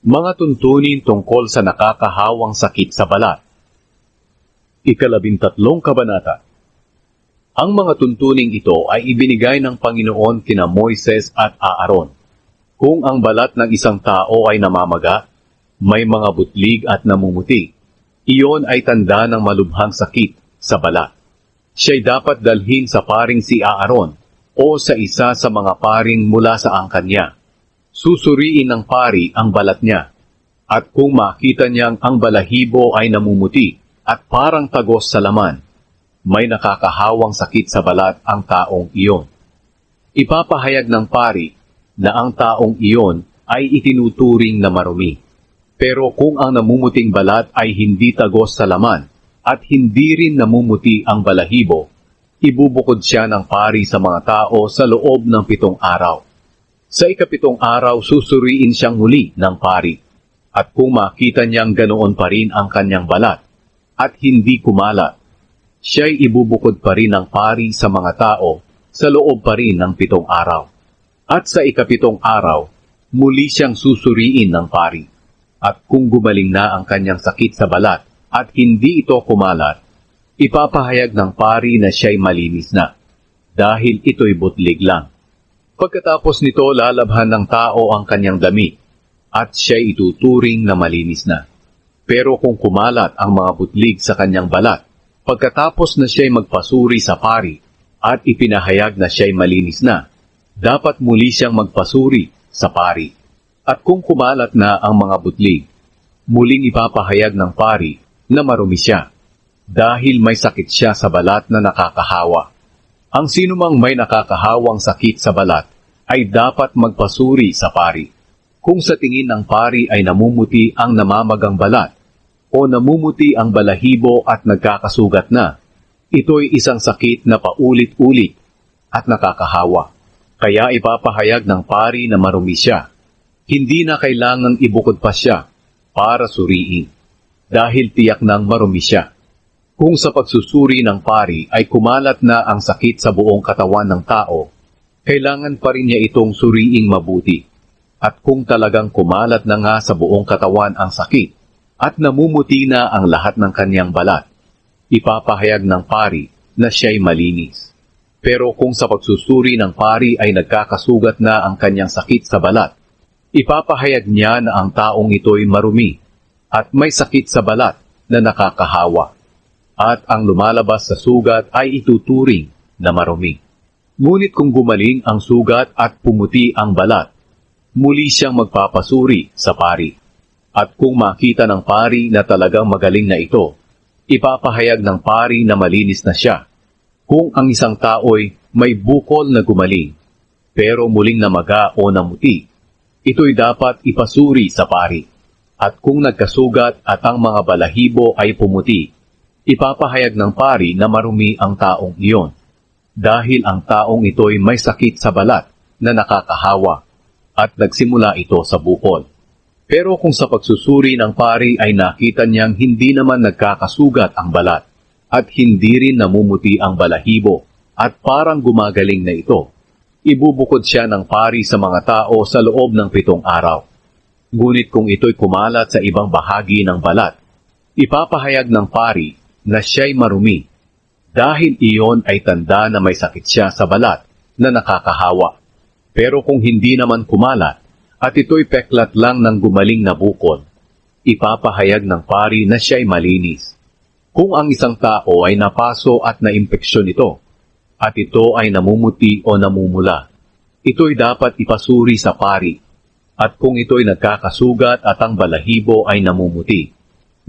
Mga tuntunin tungkol sa nakakahawang sakit sa balat. 13 Kabanata. Ang mga tuntuning ito ay ibinigay ng Panginoon kina Moises at Aaron. Kung ang balat ng isang tao ay namamaga, may mga butlig at namumuti, iyon ay tanda ng malubhang sakit sa balat. Siya'y dapat dalhin sa paring si Aaron o sa isa sa mga paring mula sa angkan niya. Susuriin ng pari ang balat niya, at kung makita niyang ang balahibo ay namumuti at parang tagos sa laman, may nakakahawang sakit sa balat ang taong iyon. Ipapahayag ng pari na ang taong iyon ay itinuturing na marumi. Pero kung ang namumuting balat ay hindi tagos sa laman at hindi rin namumuti ang balahibo, ibubukod siya ng pari sa mga tao sa loob ng 7 araw. Sa ika-7 araw, susuriin siyang muli ng pari. At kung makita niyang ganoon pa rin ang kanyang balat, at hindi kumalat, siya'y ibubukod pa rin ng pari sa mga tao sa loob pa rin ng 7 araw. At sa ika-7 araw, muli siyang susuriin ng pari. At kung gumaling na ang kanyang sakit sa balat at hindi ito kumalat, ipapahayag ng pari na siya'y malinis na, dahil ito'y butlig lang. Pagkatapos nito, lalabhan ng tao ang kanyang damit, at siya'y ituturing na malinis na. Pero kung kumalat ang mga butlig sa kanyang balat, pagkatapos na siya'y magpasuri sa pari, at ipinahayag na siya'y malinis na, dapat muli siyang magpasuri sa pari. At kung kumalat na ang mga butlig, muling ipapahayag ng pari na marumi siya, dahil may sakit siya sa balat na nakakahawa. Ang sinumang may nakakahawang sakit sa balat ay dapat magpasuri sa pari. Kung sa tingin ng pari ay namumuti ang namamagang balat o namumuti ang balahibo at nagkakasugat na, ito'y isang sakit na paulit-ulit at nakakahawa. Kaya ipapahayag ng pari na marumi siya. Hindi na kailangang ibukod pa siya para suriin, dahil tiyak nang marumi siya. Kung sa pagsusuri ng pari ay kumalat na ang sakit sa buong katawan ng tao, kailangan pa rin niya itong suriing mabuti. At kung talagang kumalat na nga sa buong katawan ang sakit, at namumuti na ang lahat ng kanyang balat, ipapahayag ng pari na siya'y malinis. Pero kung sa pagsusuri ng pari ay nagkakasugat na ang kanyang sakit sa balat, ipapahayag niya na ang taong ito'y marumi, at may sakit sa balat na nakakahawa. At ang lumalabas sa sugat ay ituturing na marumi. Ngunit kung gumaling ang sugat at pumuti ang balat, muli siyang magpapasuri sa pari. At kung makita ng pari na talagang magaling na ito, ipapahayag ng pari na malinis na siya. Kung ang isang tao'y may bukol na gumaling, pero muling namaga o namuti, ito'y dapat ipasuri sa pari. At kung nagkasugat at ang mga balahibo ay pumuti, ipapahayag ng pari na marumi ang taong iyon, dahil ang taong ito'y may sakit sa balat na nakakahawa, at nagsimula ito sa bukol. Pero kung sa pagsusuri ng pari ay nakita niyang hindi naman nagkakasugat ang balat, at hindi rin namumuti ang balahibo, at parang gumagaling na ito, ibubukod siya ng pari sa mga tao sa loob ng 7 araw. Ngunit kung ito'y kumalat sa ibang bahagi ng balat, ipapahayag ng pari na siya'y marumi, dahil iyon ay tanda na may sakit siya sa balat na nakakahawa. Pero kung hindi naman kumalat, at ito'y peklat lang ng gumaling na bukol, ipapahayag ng pari na siya'y malinis. Kung ang isang tao ay napaso at naimpeksyon ito, at ito ay namumuti o namumula, ito'y dapat ipasuri sa pari. At kung ito'y nagkakasugat at ang balahibo ay namumuti,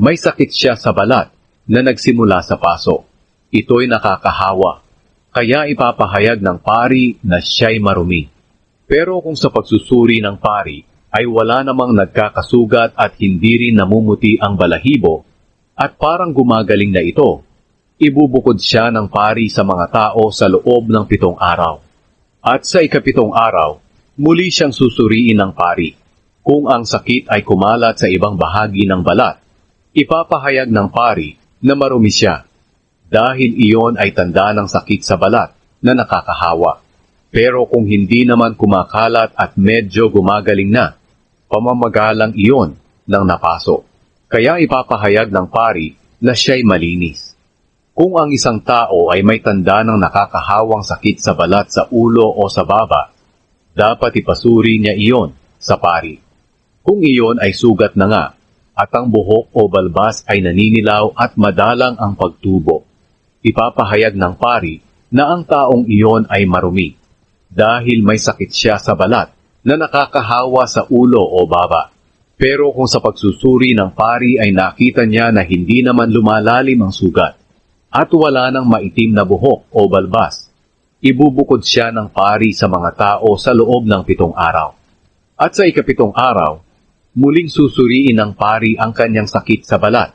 may sakit siya sa balat na nagsimula sa paso, ito'y nakakahawa, kaya ipapahayag ng pari na siya'y marumi. Pero kung sa pagsusuri ng pari ay wala namang nagkakasugat at hindi rin namumuti ang balahibo, at parang gumagaling na ito, ibubukod siya ng pari sa mga tao sa loob ng 7 araw. At sa ika-7 araw, muli siyang susuriin ng pari. Kung ang sakit ay kumalat sa ibang bahagi ng balat, ipapahayag ng pari na marumi siya, dahil iyon ay tanda ng sakit sa balat na nakakahawa. Pero kung hindi naman kumakalat at medyo gumagaling na, pamamagalang iyon ng napasok. Kaya ipapahayag ng pari na siya'y malinis. Kung ang isang tao ay may tanda ng nakakahawang sakit sa balat sa ulo o sa baba, dapat ipasuri niya iyon sa pari. Kung iyon ay sugat na nga, at ang buhok o balbas ay naninilaw at madalang ang pagtubo, ipapahayag ng pari na ang taong iyon ay marumi, dahil may sakit siya sa balat na nakakahawa sa ulo o baba. Pero kung sa pagsusuri ng pari ay nakita niya na hindi naman lumalalim ang sugat, at wala nang maitim na buhok o balbas, ibubukod siya ng pari sa mga tao sa loob ng 7 araw. At sa ika-7 araw, muling susuriin ng pari ang kanyang sakit sa balat.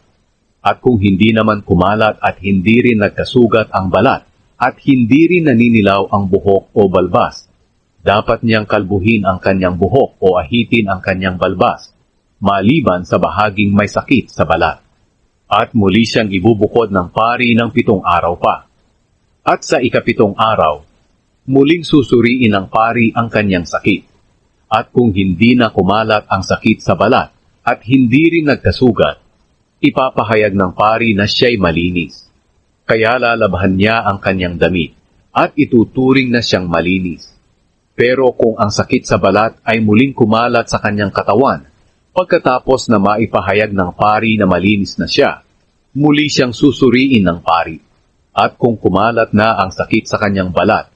At kung hindi naman kumalat at hindi rin nagkasugat ang balat, at hindi rin naninilaw ang buhok o balbas, dapat niyang kalbuhin ang kanyang buhok o ahitin ang kanyang balbas, maliban sa bahaging may sakit sa balat. At muli siyang ibubukod ng pari ng 7 araw pa. At sa ika-7 araw, muling susuriin ng pari ang kanyang sakit. At kung hindi na kumalat ang sakit sa balat at hindi rin nagkasugat, ipapahayag ng pari na siya'y malinis. Kaya lalabhan niya ang kanyang damit at ituturing na siyang malinis. Pero kung ang sakit sa balat ay muling kumalat sa kanyang katawan, pagkatapos na maipahayag ng pari na malinis na siya, muli siyang susuriin ng pari. At kung kumalat na ang sakit sa kanyang balat,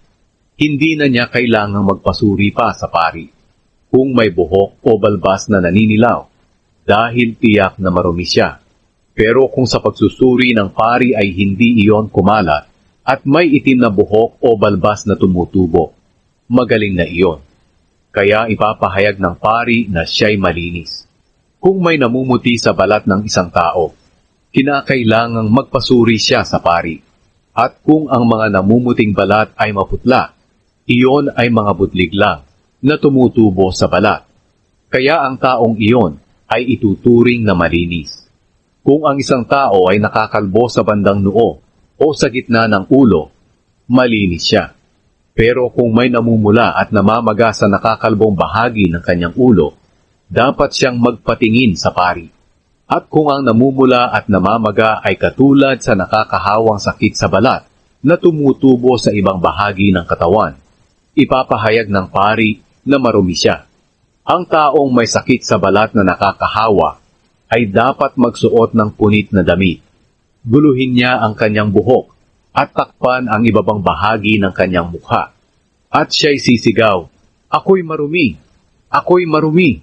hindi na niya kailangang magpasuri pa sa pari kung may buhok o balbas na naninilaw, dahil tiyak na marumi siya. Pero kung sa pagsusuri ng pari ay hindi iyon kumalat at may itim na buhok o balbas na tumutubo, magaling na iyon. Kaya ipapahayag ng pari na siya'y malinis. Kung may namumuti sa balat ng isang tao, kinakailangang magpasuri siya sa pari. At kung ang mga namumuting balat ay maputla, iyon ay mga butlig lang na tumutubo sa balat. Kaya ang taong iyon ay ituturing na malinis. Kung ang isang tao ay nakakalbo sa bandang noo o sa gitna ng ulo, malinis siya. Pero kung may namumula at namamaga sa nakakalbong bahagi ng kanyang ulo, dapat siyang magpatingin sa pari. At kung ang namumula at namamaga ay katulad sa nakakahawang sakit sa balat na tumutubo sa ibang bahagi ng katawan, ipapahayag ng pari na marumi siya. Ang taong may sakit sa balat na nakakahawa ay dapat magsuot ng punit na damit. Guluhin niya ang kanyang buhok at takpan ang ibabang bahagi ng kanyang mukha. At siya'y sisigaw, "Ako'y marumi! Ako'y marumi!"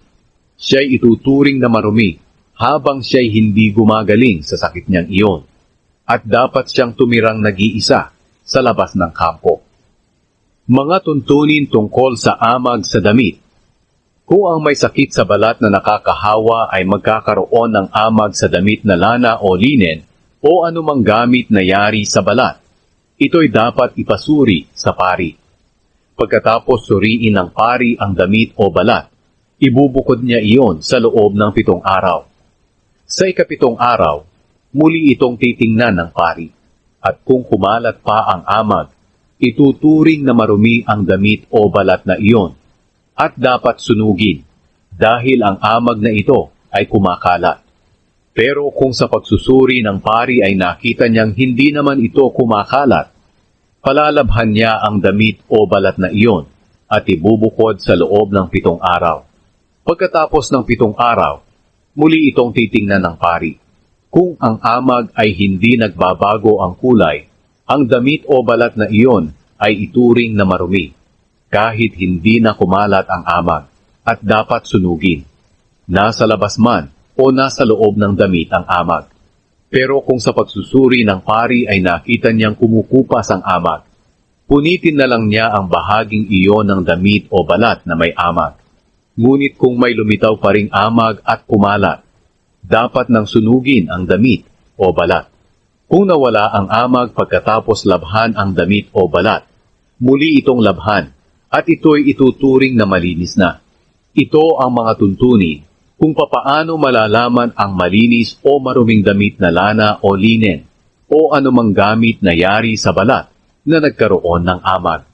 Siya'y ituturing na marumi habang siya'y hindi gumagaling sa sakit niyang iyon. At dapat siyang tumirang nag-iisa sa labas ng kampo. Mga tuntunin tungkol sa amag sa damit. Kung ang may sakit sa balat na nakakahawa ay magkakaroon ng amag sa damit na lana o linen o anumang gamit na yari sa balat, ito'y dapat ipasuri sa pari. Pagkatapos suriin ng pari ang damit o balat, ibubukod niya iyon sa loob ng 7 araw. Sa ika-7 araw, muli itong titingnan ng pari. At kung kumalat pa ang amag, ituturing na marumi ang damit o balat na iyon at dapat sunugin dahil ang amag na ito ay kumakalat. Pero kung sa pagsusuri ng pari ay nakita niyang hindi naman ito kumakalat, palalabhan niya ang damit o balat na iyon at ibubukod sa loob ng 7 araw. Pagkatapos ng 7 araw, muli itong titingnan ng pari. Kung ang amag ay hindi nagbabago ang kulay, ang damit o balat na iyon ay ituring na marumi, kahit hindi na kumalat ang amag, at dapat sunugin. Nasa labas man o nasa loob ng damit ang amag. Pero kung sa pagsusuri ng pari ay nakita niyang kumukupas ang amag, punitin na lang niya ang bahaging iyon ng damit o balat na may amag. Ngunit kung may lumitaw pa ring amag at kumalat, dapat nang sunugin ang damit o balat. Kung nawala ang amag pagkatapos labhan ang damit o balat, muli itong labhan at ito'y ituturing na malinis na. Ito ang mga tuntunin kung papaano malalaman ang malinis o maruming damit na lana o linen o anumang gamit na yari sa balat na nagkaroon ng amag.